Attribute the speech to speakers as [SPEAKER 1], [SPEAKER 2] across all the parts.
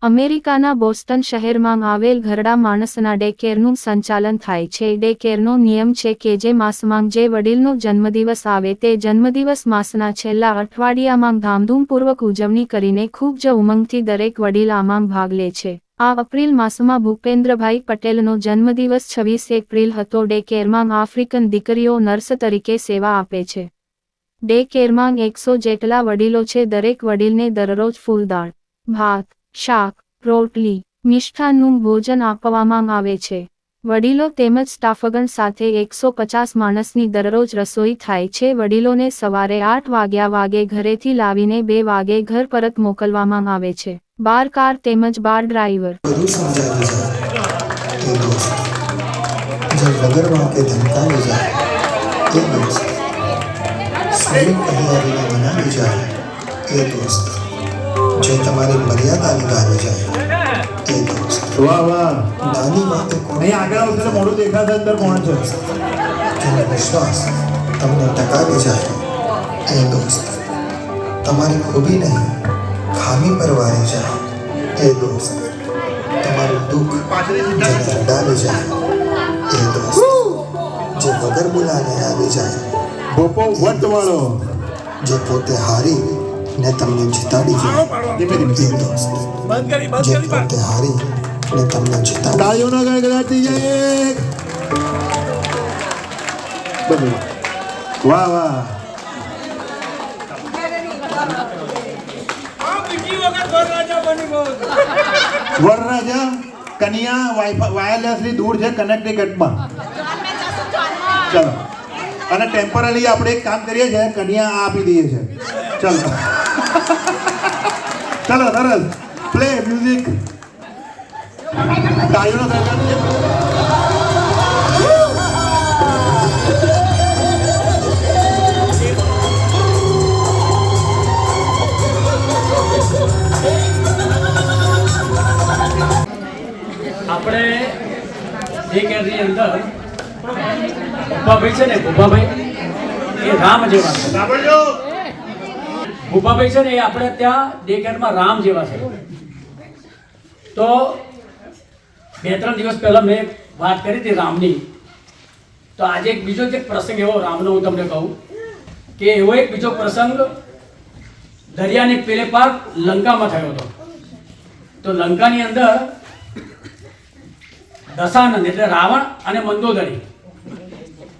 [SPEAKER 1] અમેરિકાના બોસ્ટન શહેરમાં આવેલ ઘરડા માણસના ડે કેરનું સંચાલન થાય છે. ડે કેરનો નિયમ છે કે જે માસમાં જે વડીલનો જન્મદિવસ આવે તે જન્મદિવસ માસના છેલ્લા અઠવાડિયામાં ધામધૂમપૂર્વક ઉજવણી કરીને ખૂબ જ ઉમંગથી દરેક વડીલ આમાં ભાગ લે છે. આ એપ્રિલ માસમાં ભૂપેન્દ્રભાઈ પટેલનો જન્મદિવસ 26 એપ્રિલ હતો. ડે કેરમાં આફ્રિકન દીકરીઓ નર્સ તરીકે સેવા આપે છે. ડે કેરમાં 100 જેટલા વડીલો છે. દરેક વડીલને દરરોજ ફૂલ દાળ, ભાત, શાક, રોટલી, મિષ્ટાનનું ભોજન આપવામાં આવે છે. વડીલો તેમજ સ્ટાફગણ સાથે 150 માણસની દરરોજ રસોઈ થાય છે. વડીલોને સવારે 8 વાગે ઘરેથી લાવીને 2 વાગે ઘર પરત મોકલવામાં આવે છે. બાર કાર તેમજ બાર ડ્રાઈવર
[SPEAKER 2] जो तुम्हारी मर्यादा निकाली जाए ये दोस्त।
[SPEAKER 3] वाह वाह
[SPEAKER 2] नानी बातें को
[SPEAKER 3] नहीं आगे उसने मोड़ू देखा था अंदर कौन है
[SPEAKER 2] जो विश्वास तुमने टकावी जाए ये दोस्त। तुम्हारी खूबी नहीं खामी परवारी जाए ये दोस्त। तुम्हाરું દુઃખ જેને ડાલી જાય એ દોસ્ત। જે વગર બોલાને આવી જાય
[SPEAKER 3] ભોપો વટ વાળો
[SPEAKER 2] જે પોતે હારી ને તમને જીતાડી જાય એ દોસ્ત। જે પોતે હારી ને તમને જીતાડી
[SPEAKER 3] તાળીઓના ગડગડાટ થઈ જાય બધું વાહ વાહ વરરાજા કન્યા વાયરલેસલી દૂર છે કનેક્ટિકટમાં ચલો અને ટેમ્પરરી આપણે એક કામ કરીએ છીએ કન્યા આપી દઈએ છીએ ચલો ચલો સરસ પ્લે મ્યુઝિક તાળીઓનો
[SPEAKER 4] આપણે એક એની અંદર ભૂપાભાઈ છે ને ભૂપાભાઈ એ રામ જેવા છે. ભૂપાભાઈ છે ને એ આપણે ત્યાં ડે કેરમાં રામ જેવા છે. તો 2-3 દિવસ પહેલા મેં વાત કરી હતી રામની. તો આજે એક બીજો જ પ્રસંગ એવો રામનો હું તમને કહું કે એવો એક બીજો પ્રસંગ દરિયાની પેલે પાર લંકામાં થયો હતો. તો લંકાની અંદર દશાનંદ એટલે રાવણ અને મંદોદરી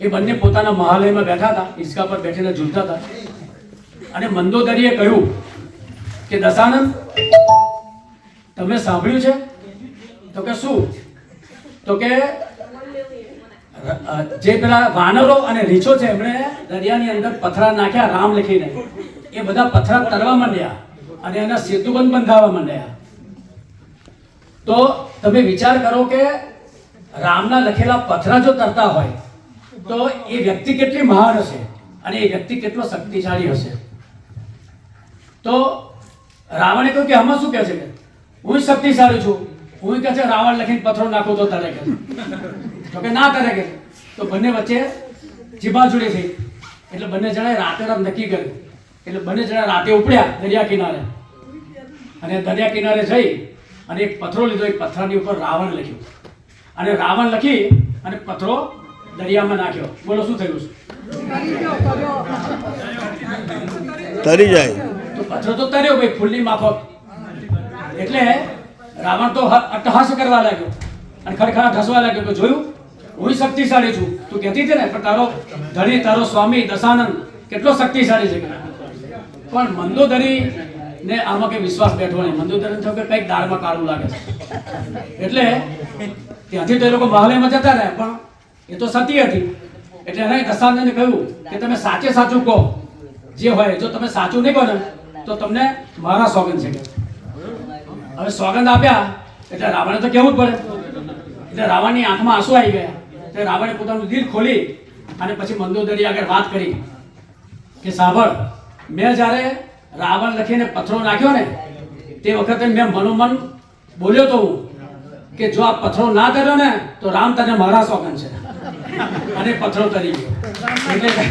[SPEAKER 4] એ બંને પોતાના મહાલયમાં બેઠા હતા. હિંચકા પર બેઠીને ઝૂલતા હતા. અને મંદોદરીએ કહ્યું કે દશાનંદ તમે સાંભળ્યું છે? તો કે શું? તો કે જે પેલા વાનરો અને રીછો છે એમણે દરિયાની અંદર પથરા નાખ્યા રામ લખીને. એ બધા પથરા તરવા માંડ્યા અને એના સેતુબંધ બંધાવવા માંડ્યા. તો તમે વિચાર કરો કે રામના લખેલા પથરા જો તરતા હોય તો એ વ્યક્તિ કેટલી મહાન હશે અને એ વ્યક્તિ કેટલો શક્તિશાળી હશે. તો રાવણે કહ્યું કે આમાં શું કહે છે કે હું શક્તિશાળી છું, હું કહે છે રાવણ લખીને પથરો નાખું તો તરે કે તો કે ના તરે કે. તો બંને વચ્ચે ચીબાચૂડી થઈ. એટલે બંને જણાએ રાતે રાત નક્કી કર્યું. એટલે બંને જણા રાતે ઉપડ્યા દરિયા કિનારે અને દરિયા કિનારે જઈ અને એક પથરો લીધો. એક પથરાની ઉપર રાવણ લખ્યું અને રાવણ લખી અને પથરો દરિયામાં નાખ્યો. બોલો શું થયું છે?
[SPEAKER 3] તરી જાય
[SPEAKER 4] તો પથરો તો તર્યો ભાઈ ફૂલની માફક. એટલે રાવણ તો અટ્ટહાસ કરવા લાગ્યો અને ખડખડાટ હસવા લાગ્યો કે જોયું હું શક્તિશાળી છું. તું કહેતી હતી ને પણ તારો ધણી તારો સ્વામી દશાનંદ કેટલો શક્તિશાળી છે. પણ મંદોદરી ને આમાં કઈ વિશ્વાસ બેઠો નહીં. મંદોદરી થયું કે કંઈક દાળમાં કાળું લાગે છે. એટલે ત્યાંથી તો એ લોકો મહાલયમાં જતા રહ્યા પણ એ તો સતી હતી. એટલે એને દશાનંદને કહ્યું કે તમે સાચે સાચું કહો જે હોય. જો તમે સાચું નહીં કહો ને તો તમને મારા સોગંદ છે. હવે સોગંદ આપ્યા એટલે રાવણે તો કહેવું જ પડે. એટલે રાવણની આંખમાં આંસુ આવી ગયા. એટલે રાવણે પોતાનું દિલ ખોલી અને પછી મંદોદરી આગળ વાત કરી કે સાંભળ, મેં જ્યારે રાવણ લખીને પથરો નાખ્યો ને તે વખતે મેં મનોમન બોલ્યો તો હું કે જો આ પથરો ના કર્યો ને તો રામ તને મારા સોગંદ છે. અને પથરો તરી ગયો. એટલે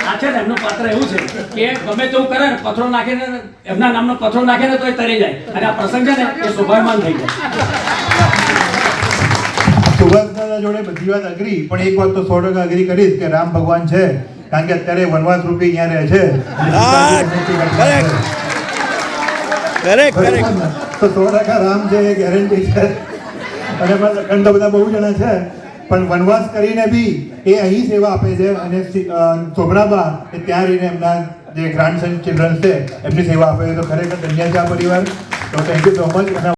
[SPEAKER 4] આ છે ને એમનું પાત્ર એવું છે કે ગમે તેવું કરે ને પથરો નાખીને એમના નામનો પથરો નાખે ને તો એ તરી જાય અને આ પ્રસંગ છે ને એ શોભાયમાન થઈ જાય.
[SPEAKER 3] સુભાષ દાદા જોડે બધી વાત અઘરી, પણ એક વાત તો 100% અઘરી કરીશ કે રામ ભગવાન છે, કારણ કે અત્યારે વનવાસ રૂપી અહીંયા રહે છે. તો 100% રામ છે એ ગેરંટી છે. અને લખન તો બધા બહુ જણા છે, પણ વનવાસ કરીને બી એ અહીં સેવા આપે છે. અને શોભનાબા એ ત્યાં રહીને એમના જે ગ્રાન્ડસન ચિલ્ડ્રન છે એમની સેવા આપે છે. તો ખરેખર ધન્ય છે આ પરિવાર. તો થેન્ક યુ સો મચ.